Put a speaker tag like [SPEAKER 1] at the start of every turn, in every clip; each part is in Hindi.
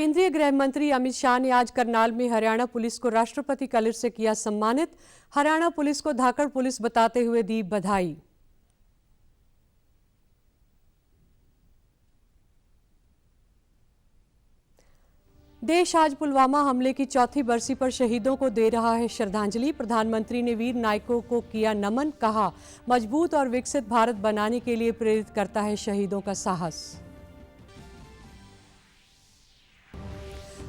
[SPEAKER 1] केंद्रीय गृह मंत्री अमित शाह ने आज करनाल में हरियाणा पुलिस को राष्ट्रपति कलर से किया सम्मानित। हरियाणा पुलिस को धाकड़ पुलिस बताते हुए दी बधाई। देश आज पुलवामा हमले की चौथी बरसी पर शहीदों को दे रहा है श्रद्धांजलि। प्रधानमंत्री ने वीर नायकों को किया नमन, कहा मजबूत और विकसित भारत बनाने के लिए प्रेरित करता है शहीदों का साहस।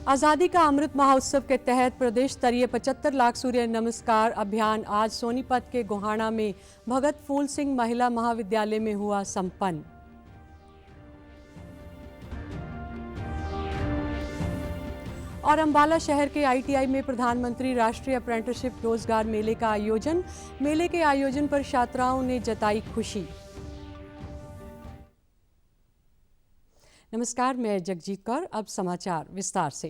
[SPEAKER 1] आजादी का अमृत महोत्सव के तहत प्रदेश स्तरीय 75 लाख सूर्य नमस्कार अभियान आज सोनीपत के गोहाना में भगत फूल सिंह महिला महाविद्यालय में हुआ संपन्न। और अंबाला शहर के ITI में प्रधानमंत्री राष्ट्रीय अप्रेंटिसशिप रोजगार मेले का आयोजन। मेले के आयोजन पर छात्राओं ने जताई खुशी। नमस्कार, मैं जगजीत कौर। अब समाचार विस्तार से।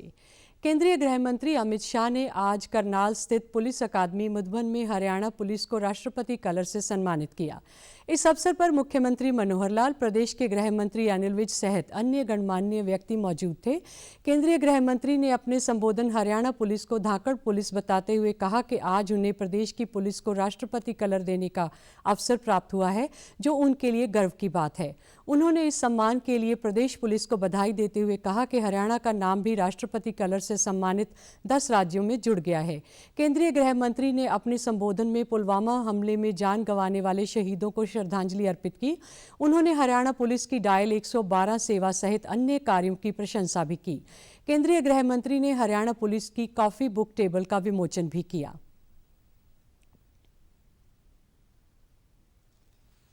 [SPEAKER 1] केंद्रीय गृह मंत्री अमित शाह ने आज करनाल स्थित पुलिस अकादमी मधुबन में हरियाणा पुलिस को राष्ट्रपति कलर से सम्मानित किया। इस अवसर पर मुख्यमंत्री मनोहर लाल, प्रदेश के गृह मंत्री अनिल विज सहित अन्य गणमान्य व्यक्ति मौजूद थे। केंद्रीय गृह मंत्री ने अपने संबोधन हरियाणा पुलिस को धाकड़ पुलिस बताते हुए कहा कि आज उन्हें प्रदेश की पुलिस को राष्ट्रपति कलर देने का अवसर प्राप्त हुआ है, जो उनके लिए गर्व की बात है। उन्होंने इस सम्मान के लिए प्रदेश पुलिस को बधाई देते हुए कहा कि हरियाणा का नाम भी राष्ट्रपति कलर से सम्मानित 10 राज्यों में जुड़ गया है। केंद्रीय गृह मंत्री ने अपने संबोधन में पुलवामा हमले में जान गंवाने वाले शहीदों को श्रद्धांजलि अर्पित की। उन्होंने हरियाणा पुलिस की डायल 112 सेवा सहित अन्य कार्यों की प्रशंसा भी की। केंद्रीय गृह मंत्री ने हरियाणा पुलिस की कॉफी बुक टेबल का विमोचन भी किया।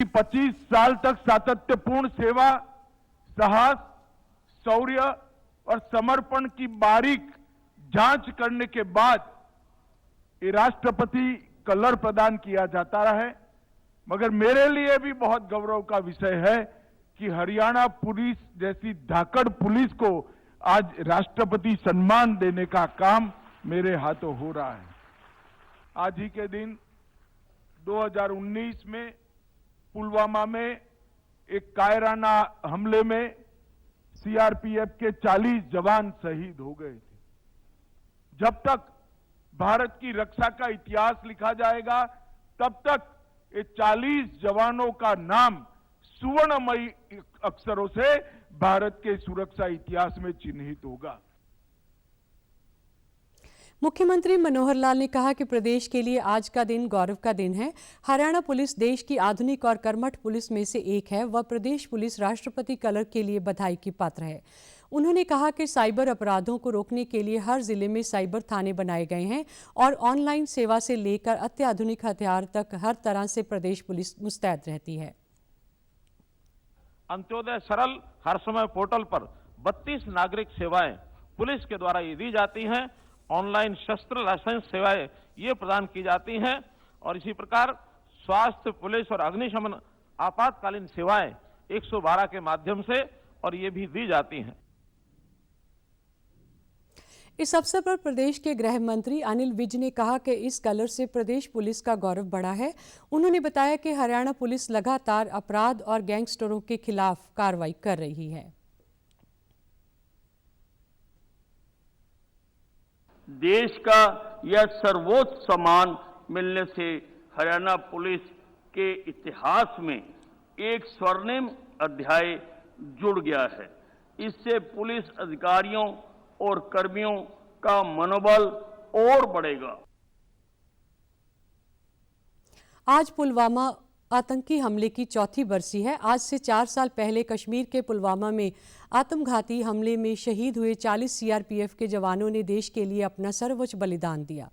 [SPEAKER 2] 25 साल तक सातत्यपूर्ण सेवा, साहस, शौर्य और समर्पण की बारीक जांच करने के बाद ये राष्ट्रपति कलर प्रदान किया जाता है। मगर मेरे लिए भी बहुत गौरव का विषय है कि हरियाणा पुलिस जैसी धाकड़ पुलिस को आज राष्ट्रपति सम्मान देने का काम मेरे हाथों हो रहा है। आज ही के दिन 2019 में पुलवामा में एक कायराना हमले में CRPF के 40 जवान शहीद हो गए थे। जब तक भारत की रक्षा का इतिहास लिखा जाएगा, तब तक ये 40 जवानों का नाम सुवर्णमयी अक्षरों से भारत के सुरक्षा इतिहास में चिन्हित होगा।
[SPEAKER 1] मुख्यमंत्री मनोहर लाल ने कहा कि प्रदेश के लिए आज का दिन गौरव का दिन है। हरियाणा पुलिस देश की आधुनिक और कर्मठ पुलिस में से एक है। वह प्रदेश पुलिस राष्ट्रपति कलर के लिए बधाई की पात्र है। उन्होंने कहा कि साइबर अपराधों को रोकने के लिए हर जिले में साइबर थाने बनाए गए हैं और ऑनलाइन सेवा से लेकर अत्याधुनिक हथियार तक हर तरह से प्रदेश पुलिस मुस्तैद रहती है।
[SPEAKER 3] अंत्योदय सरल हर समय पोर्टल पर 32 नागरिक सेवाएं पुलिस के द्वारा ये दी जाती हैं। ऑनलाइन शस्त्र लाइसेंस सेवाएं ये प्रदान की जाती हैं और इसी प्रकार स्वास्थ्य, पुलिस और अग्निशमन आपातकालीन सेवाएं 112 के माध्यम से और ये भी दी जाती हैं।
[SPEAKER 1] इस अवसर पर प्रदेश के गृह मंत्री अनिल विज ने कहा कि इस कलर से प्रदेश पुलिस का गौरव बढ़ा है। उन्होंने बताया कि हरियाणा पुलिस लगातार अपराध और गैंगस्टरों के खिलाफ कार्रवाई कर रही है।
[SPEAKER 4] देश का यह सर्वोच्च सम्मान मिलने से हरियाणा पुलिस के इतिहास में एक स्वर्णिम अध्याय जुड़ गया है। इससे पुलिस अधिकारियों और कर्मियों का मनोबल और बढ़ेगा।
[SPEAKER 1] आज पुलवामा आतंकी हमले की चौथी बरसी है। आज से 4 साल पहले कश्मीर के पुलवामा में आत्मघाती हमले में शहीद हुए 40 CRPF के जवानों ने देश के लिए अपना सर्वोच्च बलिदान दिया।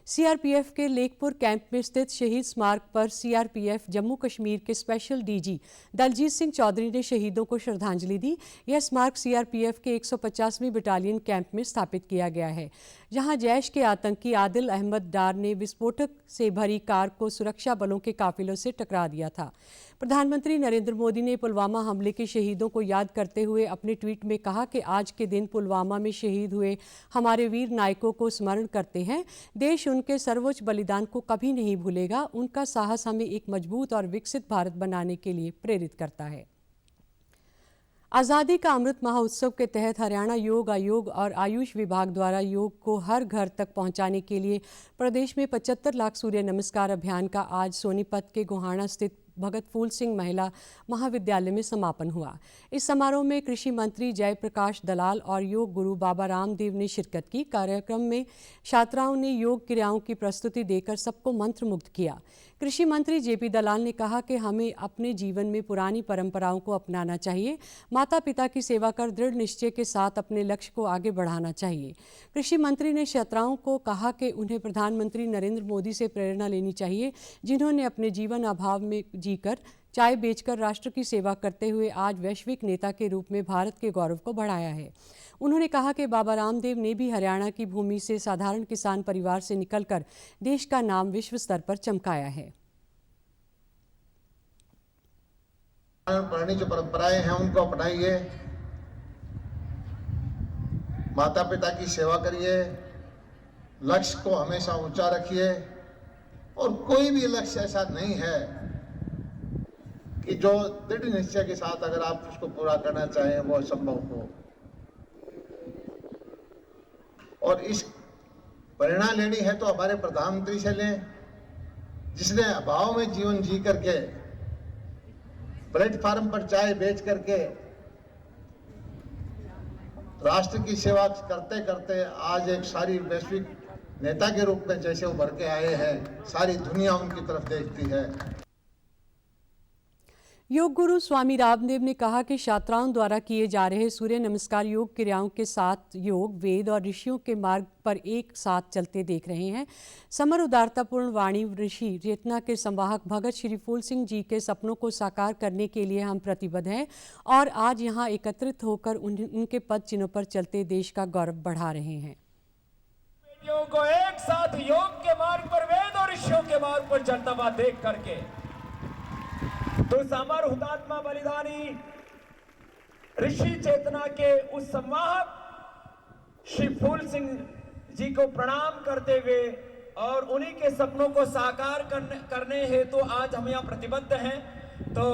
[SPEAKER 1] CRPF के लेखपुर कैंप में स्थित शहीद स्मारक पर CRPF जम्मू कश्मीर के स्पेशल DG दलजीत सिंह चौधरी ने शहीदों को श्रद्धांजलि दी। यह स्मारक CRPF के 150वीं बटालियन कैंप में स्थापित किया गया है, जहां जैश के आतंकी आदिल अहमद डार ने विस्फोटक से भरी कार को सुरक्षा बलों के काफिलों से टकरा दिया था। प्रधानमंत्री नरेंद्र मोदी ने पुलवामा हमले के शहीदों को याद करते हुए अपने ट्वीट में कहा कि आज के दिन पुलवामा में शहीद हुए हमारे वीर नायकों को स्मरण करते हैं। देश उनके सर्वोच्च बलिदान को कभी नहीं भूलेगा। उनका साहस हमें एक मजबूत और विकसित भारत बनाने के लिए प्रेरित करता है। आज़ादी का अमृत महोत्सव के तहत हरियाणा योग आयोग और आयुष विभाग द्वारा योग को हर घर तक पहुंचाने के लिए प्रदेश में 75 लाख सूर्य नमस्कार अभियान का आज सोनीपत के गोहाना स्थित भगत फूल सिंह महिला महाविद्यालय में समापन हुआ। इस समारोह में कृषि मंत्री जयप्रकाश दलाल और योग गुरु बाबा रामदेव ने शिरकत की। कार्यक्रम में छात्राओं ने योग क्रियाओं की प्रस्तुति देकर सबको मंत्रमुग्ध किया। कृषि मंत्री जेपी दलाल ने कहा कि हमें अपने जीवन में पुरानी परंपराओं को अपनाना चाहिए, माता पिता की सेवा कर दृढ़ निश्चय के साथ अपने लक्ष्य को आगे बढ़ाना चाहिए। कृषि मंत्री ने छात्राओं को कहा कि उन्हें प्रधानमंत्री नरेंद्र मोदी से प्रेरणा लेनी चाहिए, जिन्होंने अपने जीवन अभाव में जीकर चाय बेचकर राष्ट्र की सेवा करते हुए आज वैश्विक नेता के रूप में भारत के गौरव को बढ़ाया है। उन्होंने कहा कि बाबा रामदेव ने भी हरियाणा की भूमि से साधारण किसान परिवार से निकलकर देश का नाम विश्व स्तर पर चमकाया है।
[SPEAKER 5] पुरानी जो परंपराएं हैं उनको अपनाइए, माता पिता की सेवा करिए, लक्ष्य को हमेशा ऊंचा रखिए और कोई भी लक्ष्य ऐसा नहीं है कि जो दृढ़ निश्चय के साथ अगर आप उसको पूरा करना चाहें वो असंभव हो। और इस प्रेरणा लेनी है तो हमारे प्रधानमंत्री से लें, जिसने अभाव में जीवन जी करके प्लेटफार्म पर चाय बेच करके राष्ट्र की सेवा करते करते आज एक सारी वैश्विक नेता के रूप में जैसे उभर के आए हैं, सारी दुनिया उनकी तरफ देखती है।
[SPEAKER 1] योग गुरु स्वामी रामदेव ने कहा कि छात्राओं द्वारा किए जा रहे सूर्य नमस्कार योग क्रियाओं के साथ योग, वेद और ऋषियों के मार्ग पर एक साथ चलते देख रहे हैं। समर उदारतापूर्ण वाणी ऋषि चेतना के संवाहक भगत श्री फूल सिंह जी के सपनों को साकार करने के लिए हम प्रतिबद्ध हैं और आज यहाँ एकत्रित होकर उनके पद चिन्हों पर चलते देश का गौरव बढ़ा रहे हैं।
[SPEAKER 6] बेटियों को एक साथ योग के मार्ग पर, वेद और ऋषियों के मार्ग पर चलता हुआ देख करके तो समर हुतात्मा बलिदानी ऋषि चेतना के उस संवाहक श्री फूल सिंह जी को प्रणाम करते हुए और उन्हीं के सपनों को साकार करने हेतु तो आज हम यहाँ प्रतिबद्ध हैं। तो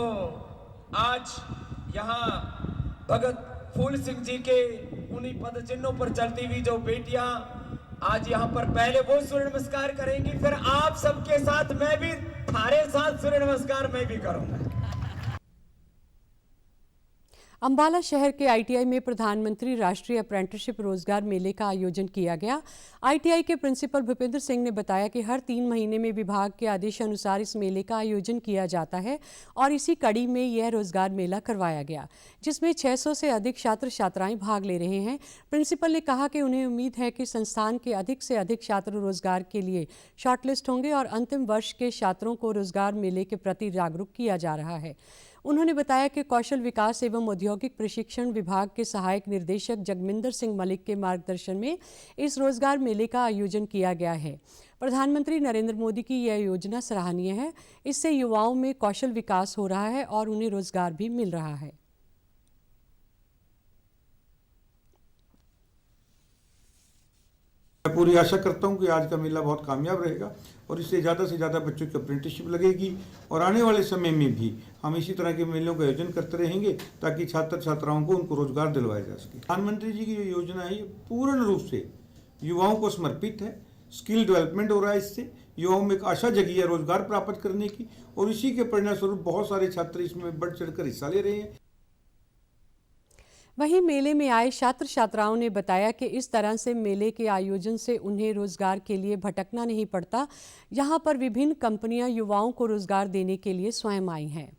[SPEAKER 6] आज यहाँ भगत फूल सिंह जी के उन्हीं पद चिन्हों पर चलती हुई जो बेटियां आज यहाँ पर पहले वो सूर्य नमस्कार करेंगी, फिर आप सबके साथ मैं भी थारे साथ सूर्य नमस्कार मैं भी करूंगा।
[SPEAKER 1] अंबाला शहर के आईटीआई में प्रधानमंत्री राष्ट्रीय अप्रेंटिसशिप रोजगार मेले का आयोजन किया गया। आईटीआई के प्रिंसिपल भूपेंद्र सिंह ने बताया कि हर 3 महीने में विभाग के आदेशानुसार इस मेले का आयोजन किया जाता है और इसी कड़ी में यह रोजगार मेला करवाया गया, जिसमें 600 से अधिक छात्र छात्राएं भाग ले रहे हैं। प्रिंसिपल ने कहा कि उन्हें उम्मीद है कि संस्थान के अधिक से अधिक छात्र रोजगार के लिए शॉर्टलिस्ट होंगे और अंतिम वर्ष के छात्रों को रोजगार मेले के प्रति जागरूक किया जा रहा है। उन्होंने बताया कि कौशल विकास एवं औद्योगिक प्रशिक्षण विभाग के सहायक निर्देशक जगमिंदर सिंह मलिक के मार्गदर्शन में इस रोजगार मेले का आयोजन किया गया है। प्रधानमंत्री नरेंद्र मोदी की यह योजना सराहनीय है। इससे युवाओं में कौशल विकास हो रहा है और उन्हें रोजगार भी मिल रहा है।
[SPEAKER 7] मैं पूरी आशा करता हूं कि आज का मेला बहुत कामयाब रहेगा और इससे ज़्यादा से ज़्यादा बच्चों की अप्रेंटिसशिप लगेगी और आने वाले समय में भी हम इसी तरह के मेलों का आयोजन करते रहेंगे ताकि छात्र छात्राओं को उनको रोजगार दिलवाया जा सके। प्रधानमंत्री जी की जो योजना है ये पूर्ण रूप से युवाओं को समर्पित है। स्किल डेवलपमेंट हो रहा है, इससे युवाओं में एक आशा जगी है रोजगार प्राप्त करने की और इसी के परिणामस्वरूप बहुत सारे छात्र इसमें बढ़ चढ़कर हिस्सा ले रहे हैं।
[SPEAKER 1] वहीं मेले में आए छात्र छात्राओं ने बताया कि इस तरह से मेले के आयोजन से उन्हें रोजगार के लिए भटकना नहीं पड़ता। यहाँ पर विभिन्न कंपनियां युवाओं को रोजगार देने के लिए स्वयं आई हैं।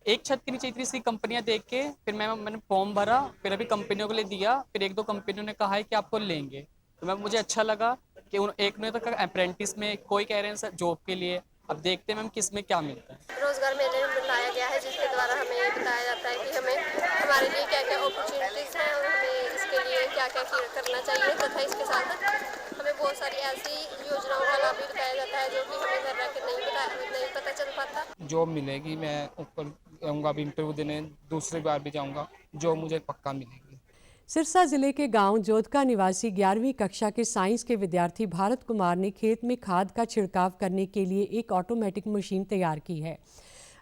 [SPEAKER 8] एक छत के नीचे इतनी सी कंपनियां देख के फिर मैंने फॉर्म भरा, फिर अभी कंपनियों को ले दिया, फिर 1-2 कंपनियों ने कहा है कि आपको लेंगे, तो मुझे अच्छा लगा कि एक ने तो कहा अप्रेंटिस में, कोई कह रहे हैं जॉब के लिए। अब देखते हैं मैम किस में क्या मिलता है।
[SPEAKER 9] रोजगार मेले में बुलाया गया है जिसके द्वारा हमें ये बताया जाता है कि हमारे लिए क्या क्या अपॉर्चुनिटीज़ हैं और हमें इसके लिए क्या क्या करना चाहिए, तथा इसके साथ हमें बहुत सारी ऐसी योजनाओं का लाभ भी बताया जाता है जो कि हमें घर रह के नहीं पता चल पाता।
[SPEAKER 10] जॉब मिलेगी, मैं ऊपर जाऊँगा, अभी इंटरव्यू देने दूसरी बार भी जाऊँगा, जॉब मुझे पक्का मिलेगी।
[SPEAKER 1] सिरसा जिले के गांव जोधका निवासी 11वीं कक्षा के साइंस के विद्यार्थी भारत कुमार ने खेत में खाद का छिड़काव करने के लिए एक ऑटोमेटिक मशीन तैयार की है।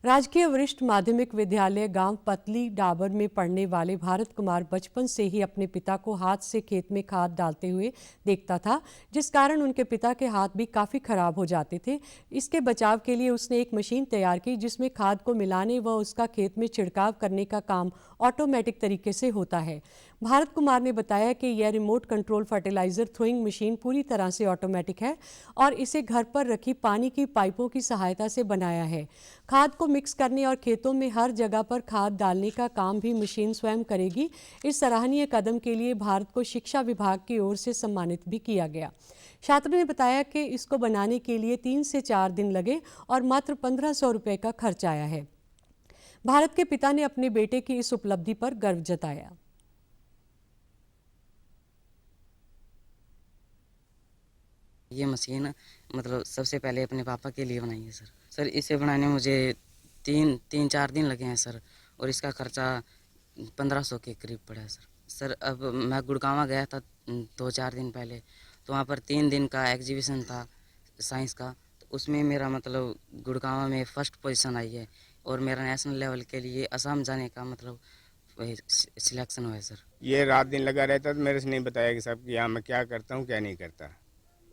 [SPEAKER 1] राजकीय वरिष्ठ माध्यमिक विद्यालय गांव पतली डाबर में पढ़ने वाले भारत कुमार बचपन से ही अपने पिता को हाथ से खेत में खाद डालते हुए देखता था, जिस कारण उनके पिता के हाथ भी काफ़ी खराब हो जाते थे। इसके बचाव के लिए उसने एक मशीन तैयार की जिसमें खाद को मिलाने व उसका खेत में छिड़काव करने का काम ऑटोमेटिक तरीके से होता है। भारत कुमार ने बताया कि यह remote control fertiliser throwing machine पूरी तरह से ऑटोमेटिक है और इसे घर पर रखी पानी की पाइपों की सहायता से बनाया है। खाद को मिक्स करने और खेतों में हर जगह पर खाद डालने का काम भी मशीन स्वयं करेगी। इस सराहनीय कदम के लिए भारत को शिक्षा विभाग की ओर से सम्मानित भी किया गया। छात्र ने बताया कि इसको बनाने के लिए 3 से 4 दिन लगे और मात्र 1500 रुपये का खर्च आया है। भारत के पिता ने अपने बेटे की इस उपलब्धि पर गर्व जताया।
[SPEAKER 11] ये मशीन मतलब सबसे पहले अपने पापा के लिए बनाई है सर। इसे बनाने में मुझे 3-4 दिन लगे हैं सर, और इसका खर्चा 1500 के करीब पड़ा है सर। अब मैं गुड़गांव गया था 2-4 दिन पहले, तो वहाँ पर 3 दिन का एग्जीबिशन था साइंस का, तो उसमें मेरा मतलब गुड़गांव में फर्स्ट पोजीशन आई है और मेरा नेशनल लेवल के लिए असम जाने का मतलब सिलेक्शन हुआ है सर।
[SPEAKER 12] ये रात दिन लगा रहता तो मेरे से नहीं बताया कि साहब कि यहाँ मैं क्या करता हूँ क्या नहीं करता।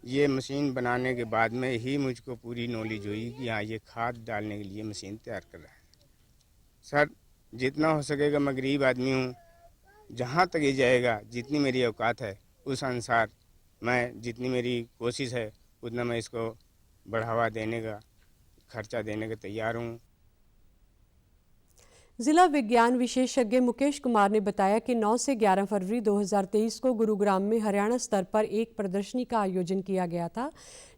[SPEAKER 12] ये मशीन बनाने के बाद में ही मुझको पूरी नॉलेज हुई कि हाँ ये खाद डालने के लिए मशीन तैयार कर रहा है। सर जितना हो सकेगा, मैं गरीब आदमी हूँ, जहाँ तक ये जाएगा जितनी मेरी औकात है उस अनुसार मैं जितनी मेरी कोशिश है उतना मैं इसको बढ़ावा देने का, खर्चा देने का तैयार हूँ।
[SPEAKER 1] जिला विज्ञान विशेषज्ञ मुकेश कुमार ने बताया कि 9 से 11 फरवरी 2023 को गुरुग्राम में हरियाणा स्तर पर एक प्रदर्शनी का आयोजन किया गया था,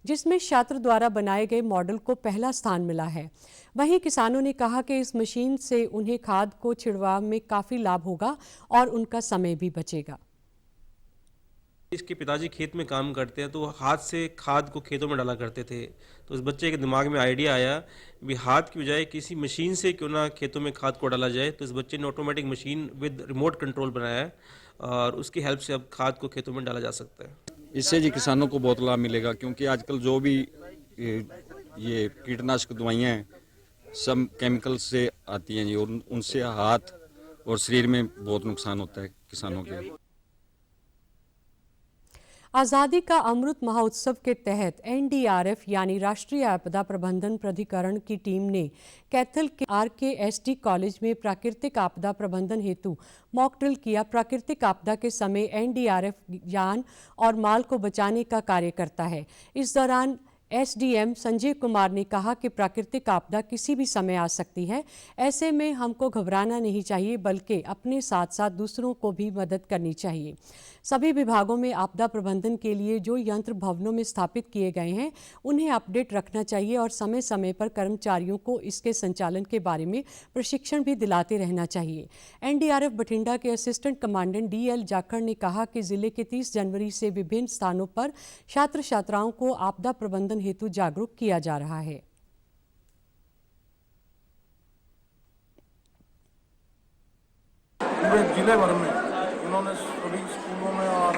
[SPEAKER 1] जिसमें छात्र द्वारा बनाए गए मॉडल को पहला स्थान मिला है। वहीं किसानों ने कहा कि इस मशीन से उन्हें खाद को छिड़काव में काफ़ी लाभ होगा और उनका समय भी बचेगा।
[SPEAKER 13] इसके पिताजी खेत में काम करते हैं, तो वो हाथ से खाद को खेतों में डाला करते थे। तो उस बच्चे के दिमाग में आइडिया आया भी हाथ की बजाय किसी मशीन से क्यों ना खेतों में खाद को डाला जाए। तो इस बच्चे ने automatic machine with remote control बनाया है और उसकी हेल्प से अब खाद को खेतों में डाला जा सकता है।
[SPEAKER 14] इससे जी किसानों को बहुत लाभ मिलेगा, क्योंकि आजकल जो भी ये कीटनाशक दवाइयाँ हैं सब केमिकल से आती हैं जी, और उनसे हाथ और शरीर में बहुत नुकसान होता है किसानों के।
[SPEAKER 1] आज़ादी का अमृत महोत्सव के तहत एनडीआरएफ यानी राष्ट्रीय आपदा प्रबंधन प्राधिकरण की टीम ने कैथल के आरकेएसडी कॉलेज में प्राकृतिक आपदा प्रबंधन हेतु मॉक ड्रिल किया। प्राकृतिक आपदा के समय एनडीआरएफ जान और माल को बचाने का कार्य करता है। इस दौरान एसडीएम संजय कुमार ने कहा कि प्राकृतिक आपदा किसी भी समय आ सकती है, ऐसे में हमको घबराना नहीं चाहिए बल्कि अपने साथ साथ दूसरों को भी मदद करनी चाहिए। सभी विभागों में आपदा प्रबंधन के लिए जो यंत्र भवनों में स्थापित किए गए हैं उन्हें अपडेट रखना चाहिए और समय समय पर कर्मचारियों को इसके संचालन के बारे में प्रशिक्षण भी दिलाते रहना चाहिए। एनडीआरएफ बठिंडा के असिस्टेंट कमांडेंट डीएल जाखड़ ने कहा कि जिले के 30 जनवरी से विभिन्न स्थानों पर छात्र छात्राओं को आपदा प्रबंधन हेतु जागरूक किया जा रहा है।
[SPEAKER 15] पूरे जिले भर में इन्होंने सभी स्कूलों में और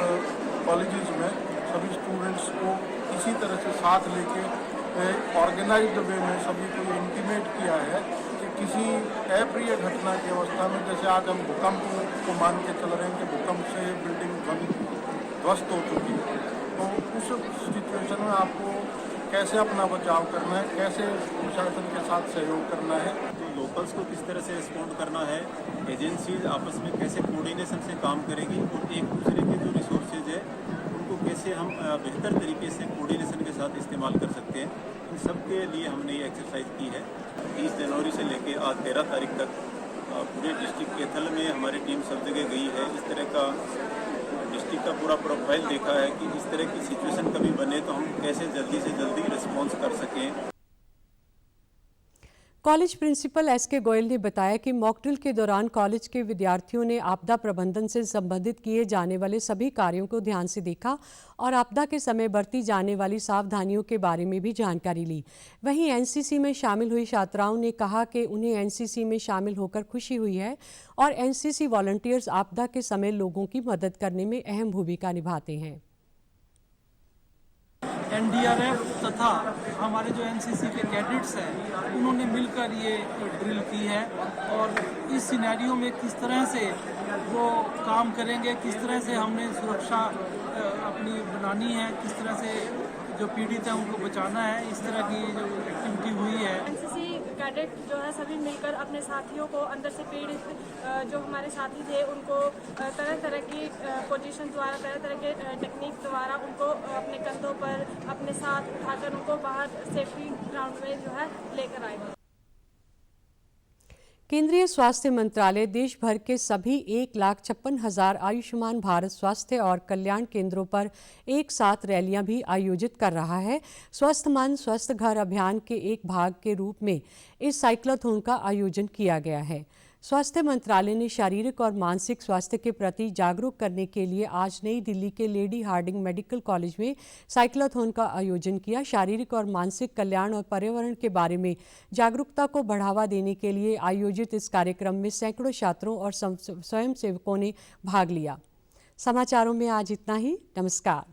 [SPEAKER 15] कॉलेजेस में सभी स्टूडेंट्स को इसी तरह से साथ लेके ऑर्गेनाइज्ड वे में सभी को इंटीमेट किया है कि किसी अप्रिय घटना की अवस्था में, जैसे आज हम भूकंप को मान के चल रहे हैं कि भूकंप से बिल्डिंग ध्वस्त हो चुकी है, तो उस सिचुएशन में आपको कैसे अपना बचाव करना है, कैसे प्रशासन के साथ सहयोग करना है,
[SPEAKER 16] तो लोकल्स को किस तरह से रिस्पॉन्ड करना है, एजेंसीज आपस में कैसे कोऑर्डिनेशन से काम करेंगी और एक दूसरे के जो रिसोर्सेज है उनको कैसे हम बेहतर तरीके से कोऑर्डिनेशन के साथ इस्तेमाल कर सकते हैं, इन सब के लिए हमने ये एक्सरसाइज की है। 30 जनवरी से लेकर आज 13 तारीख तक पूरे डिस्ट्रिक्ट कैथल में हमारी टीम सब जगह गई है। इस तरह का डिस्ट्रिक्ट का पूरा प्रोफाइल देखा है कि इस तरह की सिचुएशन कभी बने तो हम कैसे जल्दी से जल्दी रिस्पॉन्स कर सकें।
[SPEAKER 1] कॉलेज प्रिंसिपल एसके गोयल ने बताया कि मॉकड्रिल के दौरान कॉलेज के विद्यार्थियों ने आपदा प्रबंधन से संबंधित किए जाने वाले सभी कार्यों को ध्यान से देखा और आपदा के समय बरती जाने वाली सावधानियों के बारे में भी जानकारी ली। वहीं एनसीसी में शामिल हुई छात्राओं ने कहा कि उन्हें एनसीसी में शामिल होकर खुशी हुई है और एनसीसी वॉलंटियर्स आपदा के समय लोगों की मदद करने में अहम भूमिका निभाते हैं।
[SPEAKER 17] एनडीआरएफ तथा हमारे जो एनसीसी के कैडेट्स हैं उन्होंने मिलकर ये ड्रिल की है और इस सिनेरियो में किस तरह से वो काम करेंगे, किस तरह से हमने सुरक्षा अपनी बनानी है, किस तरह से जो पीड़ित है उनको बचाना है, इस तरह की जो एक्टिविटी हुई है।
[SPEAKER 18] एनसीसी कैडेट जो है सभी मिलकर अपने साथियों को अंदर से पीड़ित जो हमारे साथी थे उनको तरह तरह की पोजीशन द्वारा, तरह तरह के टेक्निक द्वारा उनको अपने कंधों पर अपने साथ उठाकर उनको बाहर सेफ्टी ग्राउंड में जो है लेकर आए।
[SPEAKER 1] केंद्रीय स्वास्थ्य मंत्रालय देश भर के सभी 1,56,000 आयुष्मान भारत स्वास्थ्य और कल्याण केंद्रों पर एक साथ रैलियां भी आयोजित कर रहा है। स्वस्थ मन स्वस्थ घर अभियान के एक भाग के रूप में इस साइक्लोथॉन का आयोजन किया गया है। स्वास्थ्य मंत्रालय ने शारीरिक और मानसिक स्वास्थ्य के प्रति जागरूक करने के लिए आज नई दिल्ली के लेडी हार्डिंग मेडिकल कॉलेज में साइक्लोथॉन का आयोजन किया। शारीरिक और मानसिक कल्याण और पर्यावरण के बारे में जागरूकता को बढ़ावा देने के लिए आयोजित इस कार्यक्रम में सैकड़ों छात्रों और स्वयंसेवकों ने भाग लिया। समाचारों में आज इतना ही। नमस्कार।